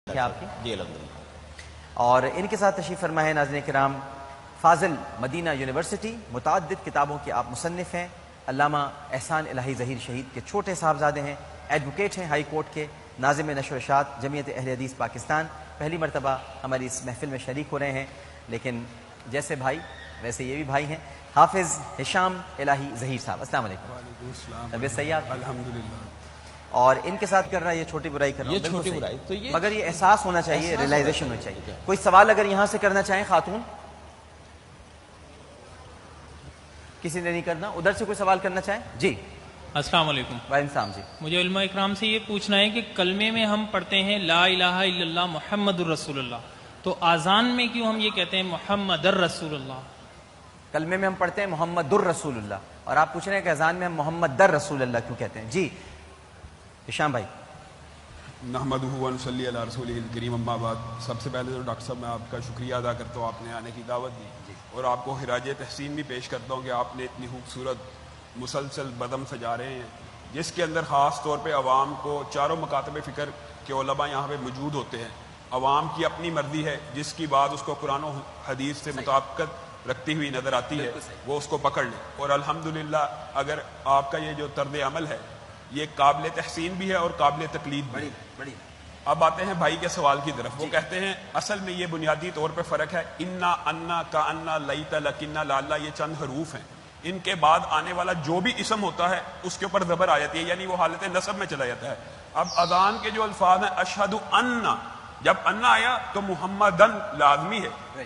کیا آپ کی جی الحمدللہ۔ اور ان کے ساتھ تشریف فرما ہے ناظرین کرام فاضل مدینہ یونیورسٹی، متعدد کتابوں کے آپ مصنف ہیں، علامہ احسان الہی ظہیر شہید کے چھوٹے صاحبزادے ہیں، ایڈوکیٹ ہیں ہائی کورٹ کے، ناظم نشر و اشاعت جمعیت اہل حدیث پاکستان، پہلی مرتبہ ہماری اس محفل میں شریک ہو رہے ہیں، لیکن جیسے بھائی ویسے یہ بھی بھائی ہیں، حافظ ہشام الہی ظہیر صاحب۔ السلام علیکم۔ وعلیکم السلام۔ طبیعت صحیح ہے آپ کی؟ الحمدللہ۔ اور ان کے ساتھ کر رہا ہے یہ چھوٹی برائی کر رہا ہوں، یہ بالکل چھوٹی صحیح۔ برائی تو یہ مگر یہ احساس ہونا چاہیے، احساس ریلائزیشن ہونا ہونا چاہیے۔ چاہیے۔ کوئی سوال اگر یہاں سے کرنا چاہیں خاتون، کسی نے نہیں کرنا، ادھر سے کوئی سوال کرنا چاہیں؟ جی السلام علیکم۔ وعلیکم السلام۔ جی مجھے علماء اکرام سے یہ پوچھنا ہے کہ کلمے میں ہم پڑھتے ہیں لا الہ الا اللہ محمد الرسول اللہ، تو آذان میں کیوں ہم یہ کہتے ہیں محمد الرسول اللہ؟ کلمے میں ہم پڑھتے ہیں محمد الرسول اللہ، اور آپ پوچھ رہے ہیں کہ اذان میں ہم محمد در رسول اللہ کیوں کہتے ہیں؟ جی ہشام بھائی۔ نحمدہ و نصلی علی رسولہ الکریم، اما بعد۔ سب سے پہلے تو ڈاکٹر صاحب میں آپ کا شکریہ ادا کرتا ہوں، آپ نے آنے کی دعوت دی، اور آپ کو خراج تحسین بھی پیش کرتا ہوں کہ آپ نے اتنی خوبصورت مسلسل بدم سجا رہے ہیں، جس کے اندر خاص طور پہ عوام کو چاروں مکاتب فکر کے علماء یہاں پہ موجود ہوتے ہیں۔ عوام کی اپنی مرضی ہے، جس کی بات اس کو قرآن و حدیث سے مطابقت رکھتی ہوئی نظر آتی ہے وہ اس کو پکڑ لے، اور الحمدللہ اگر آپ کا یہ جو طرز عمل ہے یہ قابل تحسین بھی ہے اور قابل تقلید بھی ہے۔ اب آتے ہیں بھائی کے سوال کی طرف۔ وہ کہتے ہیں اصل میں یہ بنیادی طور پہ فرق ہے، انا، انا، کا انا، لیتا، لکنا، لالا، یہ چند حروف ہیں، ان کے بعد آنے والا جو بھی اسم ہوتا ہے اس کے اوپر زبر آ جاتی ہے، یعنی وہ حالت نصب میں چلا جاتا ہے۔ اب اذان کے جو الفاظ ہیں اشہد انا، جب انا آیا تو محمدن لازمی ہے،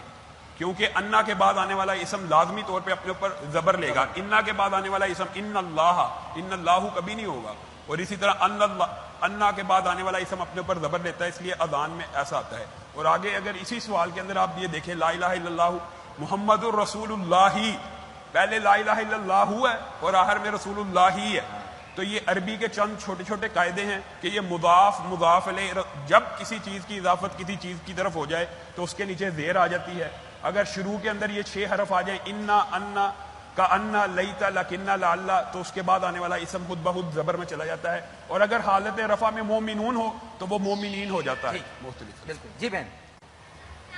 کیونکہ انا کے بعد آنے والا اسم لازمی طور پہ اپنے اوپر زبر لے گا۔ انا کے بعد آنے والا اسم ان اللہ، ان اللہ کبھی نہیں ہوگا، اور اسی طرح ان اللہ، انا کے بعد آنے والا اسم اپنے اوپر زبر لیتا ہے، اس لیے اذان میں ایسا آتا ہے۔ اور آگے اگر اسی سوال کے اندر آپ یہ دیکھیں لا الہ الا اللہ محمد الرسول اللہ، پہلے لا الہ الا اللہ ہے اور آخر میں رسول اللہ ہی ہے، تو یہ عربی کے چند چھوٹے چھوٹے قاعدے ہیں کہ یہ مضاف مضاف الیہ، جب کسی چیز کی اضافت کسی چیز کی طرف ہو جائے تو اس کے نیچے زیر آ جاتی ہے۔ اگر شروع کے اندر یہ 6 حرف آ جائیں انا، انا، کا انا، لیتا، لکنا، لالا، تو اس کے بعد آنے والا اسم خود بخود زبر میں چلا جاتا ہے، اور اگر حالت رفع میں مومنون ہو تو وہ مومنین ہو جاتا ہے۔ مختلف بالکل۔ جی بہن،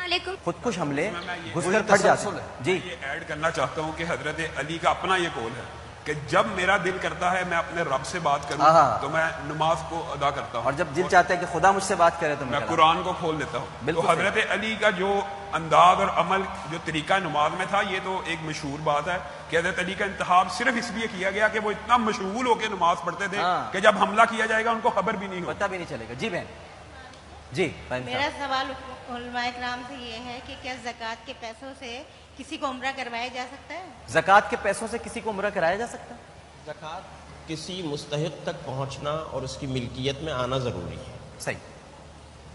علیکم۔ خودکش حملے گھس کر پھٹ جاتے ہیں۔ جی یہ ایڈ کرنا چاہتا ہوں کہ حضرت علی کا اپنا یہ قول ہے کہ جب میرا دل کرتا ہے میں اپنے رب سے بات کروں تو میں نماز کو ادا کرتا ہوں، اور جب دل چاہتا ہے کہ خدا مجھ سے بات کرے تو میں کہتا ہوں۔ قرآن کو کھول دیتا ہوں۔ بالکل تو حضرت علی کا جو انداز اور عمل، جو طریقہ نماز میں تھا، یہ تو ایک مشہور بات ہے کہ حضرت علی کا انتخاب صرف اس لیے کیا گیا کہ وہ اتنا مشغول ہو کے نماز پڑھتے تھے کہ جب حملہ کیا جائے گا ان کو خبر بھی نہیں ہوگی۔ پتہ بھی نہیں چلے گا۔ جی بہن۔ جی میرا سوال علماء اکرام سے یہ ہے کہ کیا زکوٰۃ کے پیسوں سے کسی کو عمرہ کروایا جا سکتا ہے؟ زکوٰۃ کے پیسوں سے کسی کو عمرہ کرایا جا سکتا ہے؟ زکوٰۃ کسی مستحق تک پہنچنا اور اس کی ملکیت میں آنا ضروری ہے۔ صحیح۔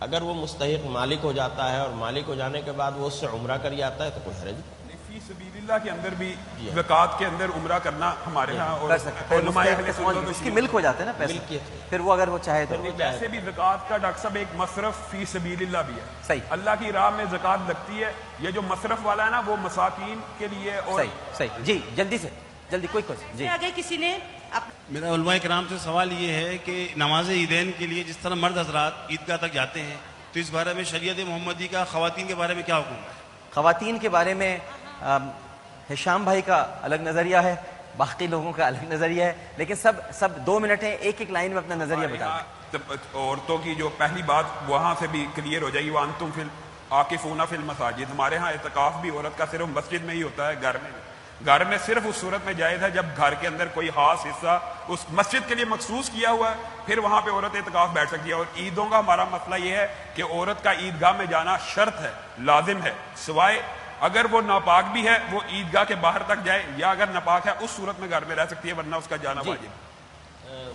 اگر وہ مستحق مالک ہو جاتا ہے اور مالک ہو جانے کے بعد وہ اس سے عمرہ کر جاتا ہے تو کوئی حرج نہیں۔ فی سبیل اللہ کے اندر بھی زکوٰۃ کے اندر عمرہ کرنا ہمارے ہاں اور کر سکتے ہیں، علماء اہل سنت اس کی ملک ہو جاتے ہیں نا پیسے، ملکیت۔ پھر وہ اگر وہ چاہے تو۔ ویسے بھی زکوٰۃ کا ڈاکٹر صاحب ایک مصرف فی سبیل اللہ بھی ہے۔ صحیح۔ اللہ کی راہ میں زکوٰۃ لگتی ہے، یہ جو مصرف والا ہے نا وہ مساکین کے لیے اور صحیح صحیح۔ جی جلدی سے، جلدی کوئی کوشش۔ جی اگر کسی نے میرا علماء کرام سے سوال یہ ہے کہ نماز عیدین کے لیے جس طرح مرد حضرات عیدگاہ تک جاتے ہیں تو اس بارے میں شریعت محمدی کا خواتین کے بارے میں کیا حکم ہے؟ خواتین کے بارے میں ہشام بھائی کا الگ نظریہ ہے، باقی لوگوں کا الگ نظریہ ہے، لیکن سب 2 منٹ ہیں، ایک ایک لائن میں اپنا نظریہ بتا دیں۔ عورتوں کی جو پہلی بات وہاں سے بھی کلیئر ہو جائے گی، وانتم فی عاکفون فی المساجد، ہمارے ہاں اعتکاف بھی عورت کا صرف مسجد میں ہی ہوتا ہے، گھر میں صرف اس صورت میں جائز ہے جب گھر کے اندر کوئی خاص حصہ اس مسجد کے لیے مخصوص کیا ہوا ہے، پھر وہاں پہ عورت اعتکاف بیٹھ سکتی ہے۔ اور عیدوں کا ہمارا مسئلہ یہ ہے کہ عورت کا عیدگاہ میں جانا شرط ہے، لازم ہے، سوائے اگر وہ ناپاک بھی ہے وہ عیدگاہ کے باہر تک جائے، یا اگر ناپاک ہے اس صورت میں گھر میں رہ سکتی ہے، ورنہ اس کا جانا واجب ہے۔